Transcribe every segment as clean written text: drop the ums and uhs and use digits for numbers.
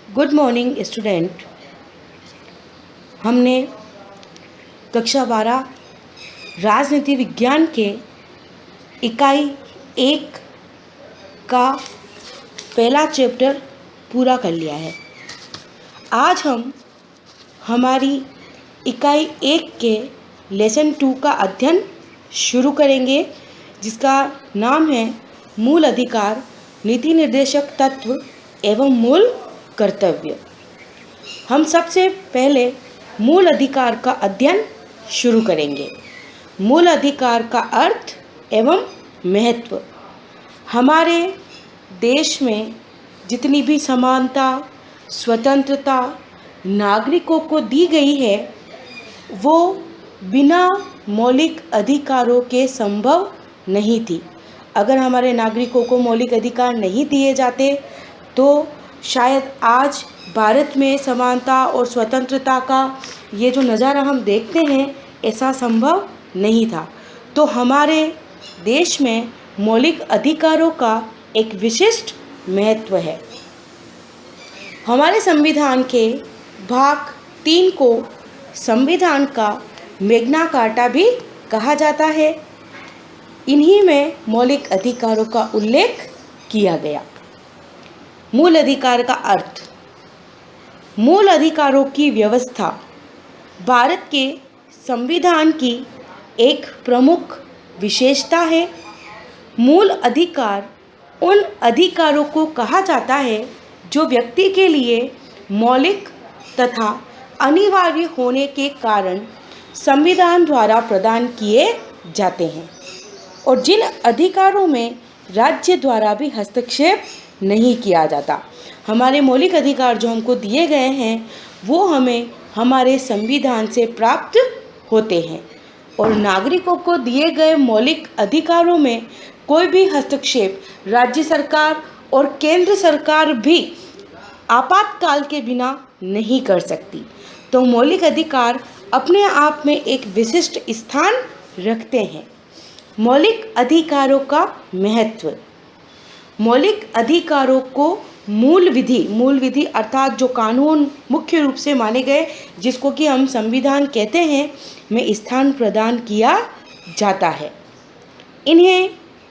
Good morning student. हमने कक्षा 12 राजनीति विज्ञान के इकाई 1 का पहला चैप्टर पूरा कर लिया है। आज हम हमारी इकाई 1 के लेसन 2 का अध्ययन शुरू करेंगे, जिसका नाम है मूल अधिकार, नीति निर्देशक तत्व एवं मूल कर्तव्य। हम सबसे पहले मूल अधिकार का अध्ययन शुरू करेंगे। मूल अधिकार का अर्थ एवं महत्व। हमारे देश में जितनी भी समानता, स्वतंत्रता नागरिकों को दी गई है, वो बिना मौलिक अधिकारों के संभव नहीं थी। अगर हमारे नागरिकों को मौलिक अधिकार नहीं दिए जाते तो शायद आज भारत में समानता और स्वतंत्रता का ये जो नज़ारा हम देखते हैं, ऐसा संभव नहीं था। तो हमारे देश में मौलिक अधिकारों का एक विशिष्ट महत्व है। हमारे संविधान के भाग 3 को संविधान का मैग्ना कार्टा भी कहा जाता है। इन्हीं में मौलिक अधिकारों का उल्लेख किया गया। मूल अधिकार का अर्थ। मूल अधिकारों की व्यवस्था भारत के संविधान की एक प्रमुख विशेषता है। मूल अधिकार उन अधिकारों को कहा जाता है जो व्यक्ति के लिए मौलिक तथा अनिवार्य होने के कारण संविधान द्वारा प्रदान किए जाते हैं और जिन अधिकारों में राज्य द्वारा भी हस्तक्षेप नहीं किया जाता। हमारे मौलिक अधिकार जो हमको दिए गए हैं, वो हमें हमारे संविधान से प्राप्त होते हैं और नागरिकों को दिए गए मौलिक अधिकारों में कोई भी हस्तक्षेप राज्य सरकार और केंद्र सरकार भी आपातकाल के बिना नहीं कर सकती। तो मौलिक अधिकार अपने आप में एक विशिष्ट स्थान रखते हैं। मौलिक अधिकारों का महत्व। मौलिक अधिकारों को मूल विधि अर्थात जो कानून मुख्य रूप से माने गए, जिसको कि हम संविधान कहते हैं, में स्थान प्रदान किया जाता है। इन्हें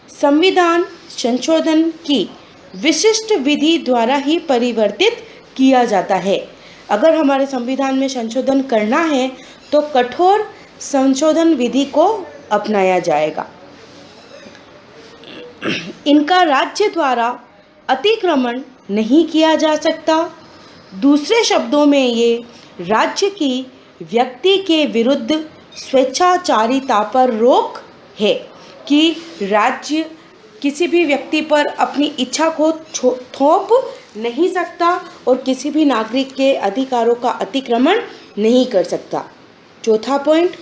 संविधान संशोधन की विशिष्ट विधि द्वारा ही परिवर्तित किया जाता है। अगर हमारे संविधान में संशोधन करना है तो कठोर संशोधन विधि को अपनाया जाएगा। इनका राज्य द्वारा अतिक्रमण नहीं किया जा सकता। दूसरे शब्दों में ये राज्य की व्यक्ति के विरुद्ध स्वेच्छाचारिता पर रोक है कि राज्य किसी भी व्यक्ति पर अपनी इच्छा को थोप नहीं सकता और किसी भी नागरिक के अधिकारों का अतिक्रमण नहीं कर सकता। चौथा पॉइंट,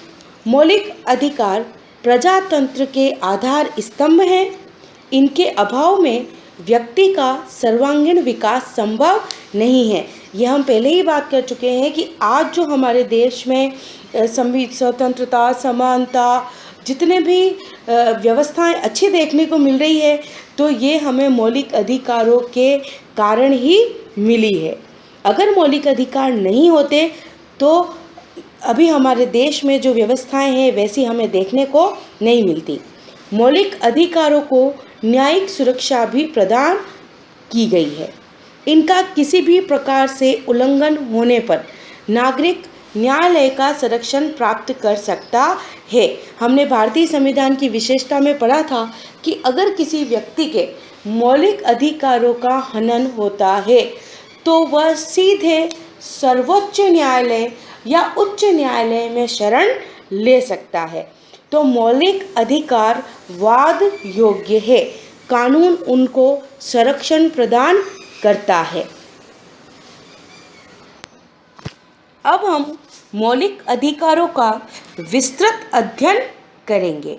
मौलिक अधिकार प्रजातंत्र के आधार स्तंभ हैं। इनके अभाव में व्यक्ति का सर्वांगीण विकास संभव नहीं है। यह हम पहले ही बात कर चुके हैं कि आज जो हमारे देश में स्वतंत्रता, समानता, जितने भी व्यवस्थाएं अच्छी देखने को मिल रही है, तो ये हमें मौलिक अधिकारों के कारण ही मिली है। अगर मौलिक अधिकार नहीं होते तो अभी हमारे देश में जो व्यवस्थाएं हैं वैसी हमें देखने को नहीं मिलती। मौलिक अधिकारों को न्यायिक सुरक्षा भी प्रदान की गई है। इनका किसी भी प्रकार से उल्लंघन होने पर नागरिक न्यायालय का संरक्षण प्राप्त कर सकता है। हमने भारतीय संविधान की विशेषता में पढ़ा था कि अगर किसी व्यक्ति के मौलिक अधिकारों का हनन होता है तो वह सीधे सर्वोच्च न्यायालय या उच्च न्यायालय में शरण ले सकता है। तो मौलिक अधिकार वाद योग्य है। कानून उनको संरक्षण प्रदान करता है। अब हम मौलिक अधिकारों का विस्तृत अध्ययन करेंगे।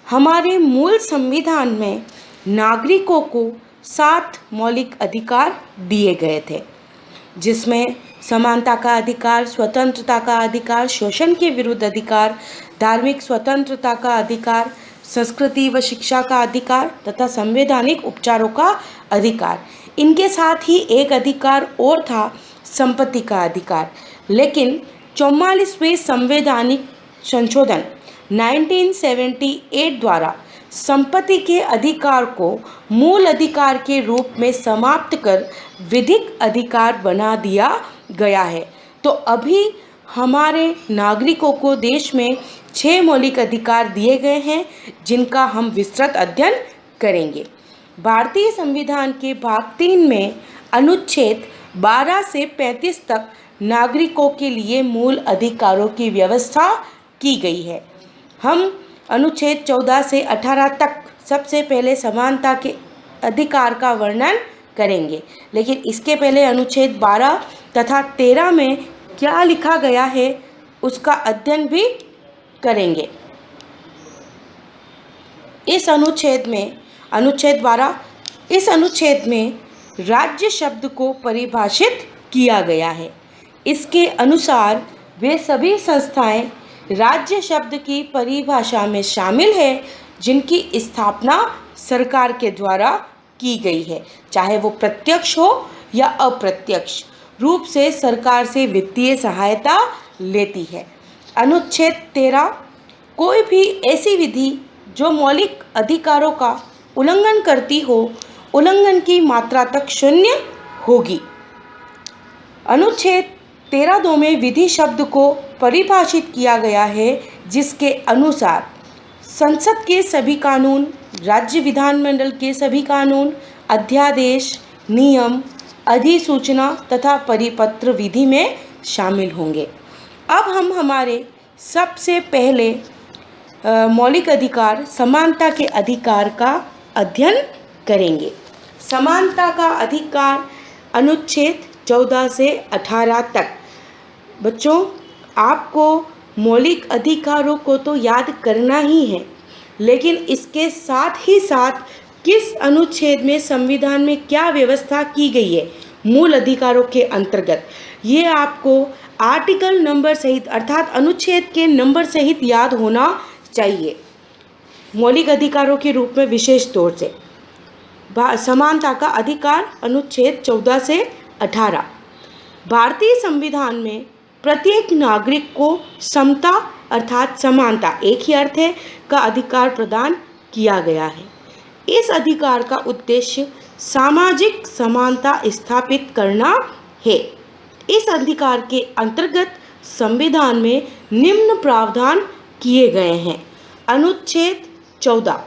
हमारे मूल संविधान में नागरिकों को 7 मौलिक अधिकार दिए गए थे, जिसमें समानता का अधिकार, स्वतंत्रता का अधिकार, शोषण के विरुद्ध अधिकार, धार्मिक स्वतंत्रता का अधिकार, संस्कृति व शिक्षा का अधिकार तथा संवैधानिक उपचारों का अधिकार। इनके साथ ही एक अधिकार और था, संपत्ति का अधिकार। लेकिन 44वें संवैधानिक संशोधन 1978 द्वारा संपत्ति के अधिकार को मूल अधिकार के रूप में समाप्त कर विधिक अधिकार बना दिया गया है। तो अभी हमारे नागरिकों को देश में 6 मौलिक अधिकार दिए गए हैं, जिनका हम विस्तृत अध्ययन करेंगे। भारतीय संविधान के भाग 3 में अनुच्छेद 12 से 35 तक नागरिकों के लिए मूल अधिकारों की व्यवस्था की गई है। हम अनुच्छेद 14 से 18 तक सबसे पहले समानता के अधिकार का वर्णन करेंगे, लेकिन इसके पहले अनुच्छेद 12 तथा 13 में क्या लिखा गया है उसका अध्ययन भी करेंगे। इस अनुच्छेद 12 इस अनुच्छेद में राज्य शब्द को परिभाषित किया गया है। इसके अनुसार वे सभी संस्थाएं राज्य शब्द की परिभाषा में शामिल है जिनकी स्थापना सरकार के द्वारा की गई है, चाहे वो प्रत्यक्ष हो या अप्रत्यक्ष रूप से सरकार से वित्तीय सहायता लेती है। अनुच्छेद 13 कोई भी ऐसी विधि जो मौलिक अधिकारों का उल्लंघन करती हो, उल्लंघन की मात्रा तक शून्य होगी। अनुच्छेद 13(2) में विधि शब्द को परिभाषित किया गया है, जिसके अनुसार संसद के सभी कानून, राज्य विधानमंडल के सभी कानून, अध्यादेश, नियम, अधिसूचना तथा परिपत्र विधि में शामिल होंगे। अब हम हमारे सबसे पहले मौलिक अधिकार समानता के अधिकार का अध्ययन करेंगे। समानता का अधिकार अनुच्छेद 14 से 18 तक। बच्चों, आपको मौलिक अधिकारों को तो याद करना ही है, लेकिन इसके साथ ही साथ किस अनुच्छेद में संविधान में क्या व्यवस्था की गई है मूल अधिकारों के अंतर्गत, ये आपको आर्टिकल नंबर सहित अर्थात अनुच्छेद के नंबर सहित याद होना चाहिए। मौलिक अधिकारों के रूप में विशेष तौर से समानता का अधिकार अनुच्छेद 14 से 18। भारतीय संविधान में प्रत्येक नागरिक को समता अर्थात समानता, एक ही अर्थ है, का अधिकार प्रदान किया गया है। इस अधिकार का उद्देश्य सामाजिक समानता स्थापित करना है। इस अधिकार के अंतर्गत संविधान में निम्न प्रावधान किए गए हैं। अनुच्छेद 14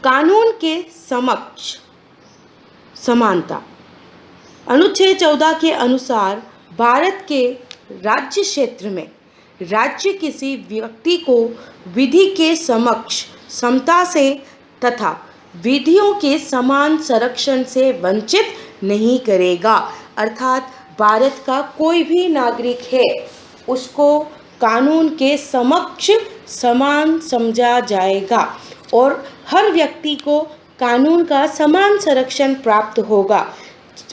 कानून के समक्ष समानता। अनुच्छेद 14 के अनुसार भारत के राज्य क्षेत्र में राज्य किसी व्यक्ति को विधि के समक्ष समता से तथा विधियों के समान संरक्षण से वंचित नहीं करेगा। अर्थात भारत का कोई भी नागरिक है, उसको कानून के समक्ष समान समझा जाएगा और हर व्यक्ति को कानून का समान संरक्षण प्राप्त होगा।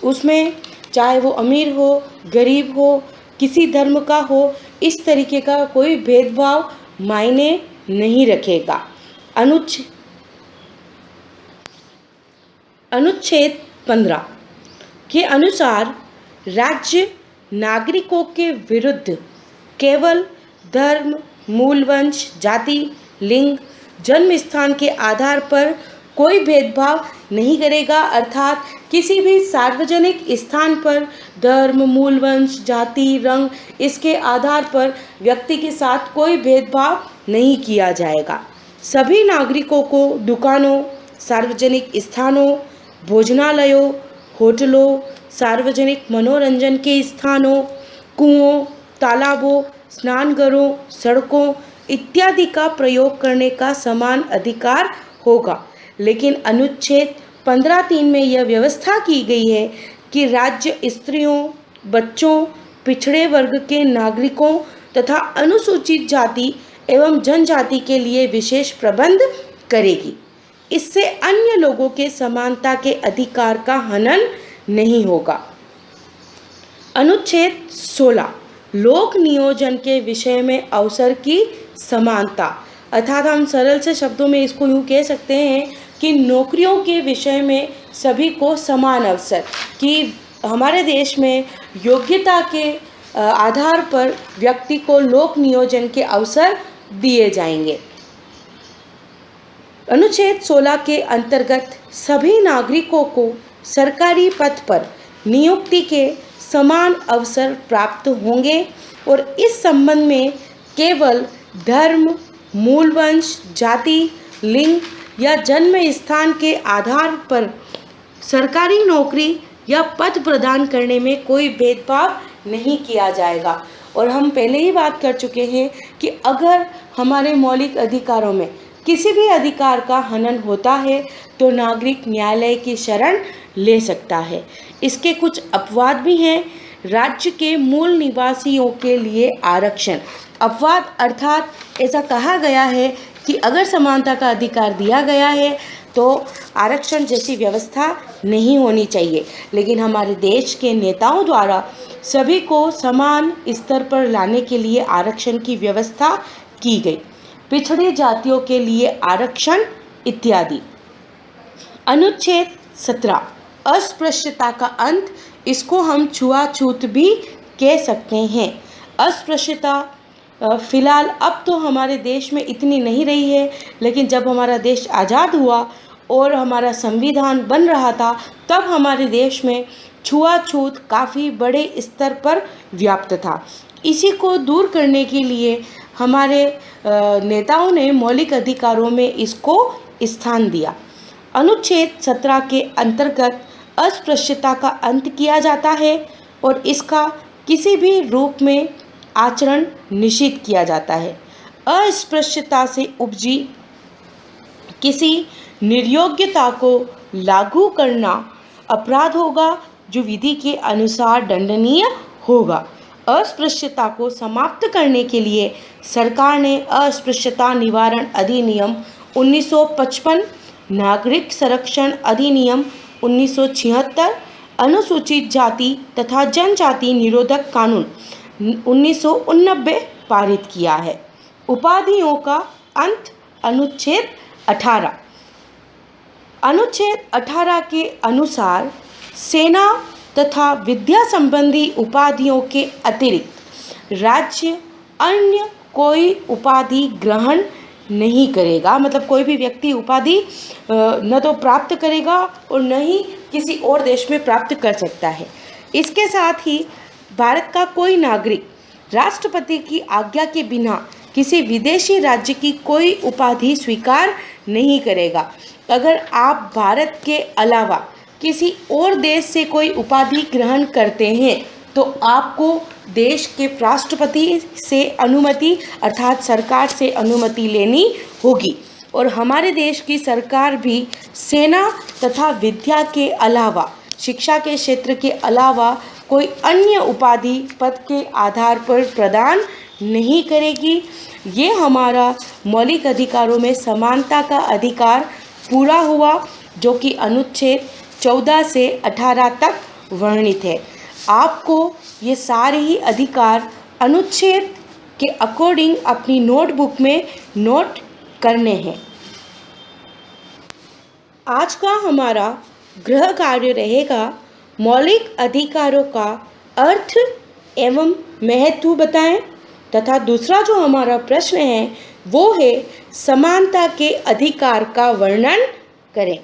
उसमें चाहे वो अमीर हो, गरीब हो, किसी धर्म का हो, इस तरीके का कोई भेदभाव मायने नहीं रखेगा। अनुच्छेद 15 के अनुसार राज्य नागरिकों के विरुद्ध केवल धर्म, मूलवंश, जाति, लिंग, जन्म स्थान के आधार पर कोई भेदभाव नहीं करेगा। अर्थात किसी भी सार्वजनिक स्थान पर धर्म, मूलवंश, जाति, रंग, इसके आधार पर व्यक्ति के साथ कोई भेदभाव नहीं किया जाएगा। सभी नागरिकों को दुकानों, सार्वजनिक स्थानों, भोजनालयों, होटलों, सार्वजनिक मनोरंजन के स्थानों, कुओं, तालाबों, स्नानघरों, सड़कों इत्यादि का प्रयोग करने का समान अधिकार होगा। लेकिन अनुच्छेद 15(3) में यह व्यवस्था की गई है कि राज्य स्त्रियों, बच्चों, पिछड़े वर्ग के नागरिकों तथा अनुसूचित जाति एवं जनजाति के लिए विशेष प्रबंध करेगी। इससे अन्य लोगों के समानता के अधिकार का हनन नहीं होगा। अनुच्छेद 16 लोक नियोजन के विषय में अवसर की समानता। अर्थात हम सरल से शब्दों में इसको यूँ कह सकते हैं कि नौकरियों के विषय में सभी को समान अवसर, कि हमारे देश में योग्यता के आधार पर व्यक्ति को लोक नियोजन के अवसर दिए जाएंगे। अनुच्छेद 16 के अंतर्गत सभी नागरिकों को सरकारी पद पर नियुक्ति के समान अवसर प्राप्त होंगे और इस संबंध में केवल धर्म, मूल वंश, जाति, लिंग या जन्म स्थान के आधार पर सरकारी नौकरी या पद प्रदान करने में कोई भेदभाव नहीं किया जाएगा। और हम पहले ही बात कर चुके हैं कि अगर हमारे मौलिक अधिकारों में किसी भी अधिकार का हनन होता है तो नागरिक न्यायालय की शरण ले सकता है। इसके कुछ अपवाद भी हैं। राज्य के मूल निवासियों के लिए आरक्षण। अपवाद अर्थात ऐसा कहा गया है कि अगर समानता का अधिकार दिया गया है तो आरक्षण जैसी व्यवस्था नहीं होनी चाहिए, लेकिन हमारे देश के नेताओं द्वारा सभी को समान स्तर पर लाने के लिए आरक्षण की व्यवस्था की गई। पिछड़ी जातियों के लिए आरक्षण इत्यादि। अनुच्छेद 17 अस्पृश्यता का अंत, इसको हम छुआछूत भी कह सकते हैं। अस्पृश्यता फिलहाल अब तो हमारे देश में इतनी नहीं रही है, लेकिन जब हमारा देश आज़ाद हुआ और हमारा संविधान बन रहा था तब हमारे देश में छुआछूत काफ़ी बड़े स्तर पर व्याप्त था। इसी को दूर करने के लिए हमारे नेताओं ने मौलिक अधिकारों में इसको स्थान दिया। अनुच्छेद 17 के अंतर्गत अस्पृश्यता का अंत किया जाता है और इसका किसी भी रूप में आचरण निषिद्ध किया जाता है। अस्पृश्यता से उपजी किसी निर्योग्यता को लागू करना अपराध होगा जो विधि के अनुसार दंडनीय होगा। अस्पृश्यता को समाप्त करने के लिए सरकार ने अस्पृश्यता निवारण अधिनियम 1955, नागरिक संरक्षण अधिनियम 1976, अनुसूचित जाति तथा जनजाति निरोधक कानून 1989 पारित किया है। उपाधियों का अंत। अनुच्छेद 18। अनुच्छेद 18 के अनुसार सेना तथा विद्या संबंधी उपाधियों के अतिरिक्त राज्य अन्य कोई उपाधि ग्रहण नहीं करेगा। मतलब कोई भी व्यक्ति उपाधि न तो प्राप्त करेगा और न ही किसी और देश में प्राप्त कर सकता है। इसके साथ ही भारत का कोई नागरिक राष्ट्रपति की आज्ञा के बिना किसी विदेशी राज्य की कोई उपाधि स्वीकार नहीं करेगा। अगर आप भारत के अलावा किसी और देश से कोई उपाधि ग्रहण करते हैं तो आपको देश के राष्ट्रपति से अनुमति अर्थात सरकार से अनुमति लेनी होगी। और हमारे देश की सरकार भी सेना तथा विद्या के अलावा, शिक्षा के क्षेत्र के अलावा कोई अन्य उपाधि पद के आधार पर प्रदान नहीं करेगी। ये हमारा मौलिक अधिकारों में समानता का अधिकार पूरा हुआ, जो कि अनुच्छेद 14 से 18 तक वर्णित है। आपको ये सारे ही अधिकार अनुच्छेद के अकॉर्डिंग अपनी नोटबुक में नोट करने हैं। आज का हमारा गृह कार्य रहेगा मौलिक अधिकारों का अर्थ एवं महत्व बताएं, तथा दूसरा जो हमारा प्रश्न है वो है समानता के अधिकार का वर्णन करें।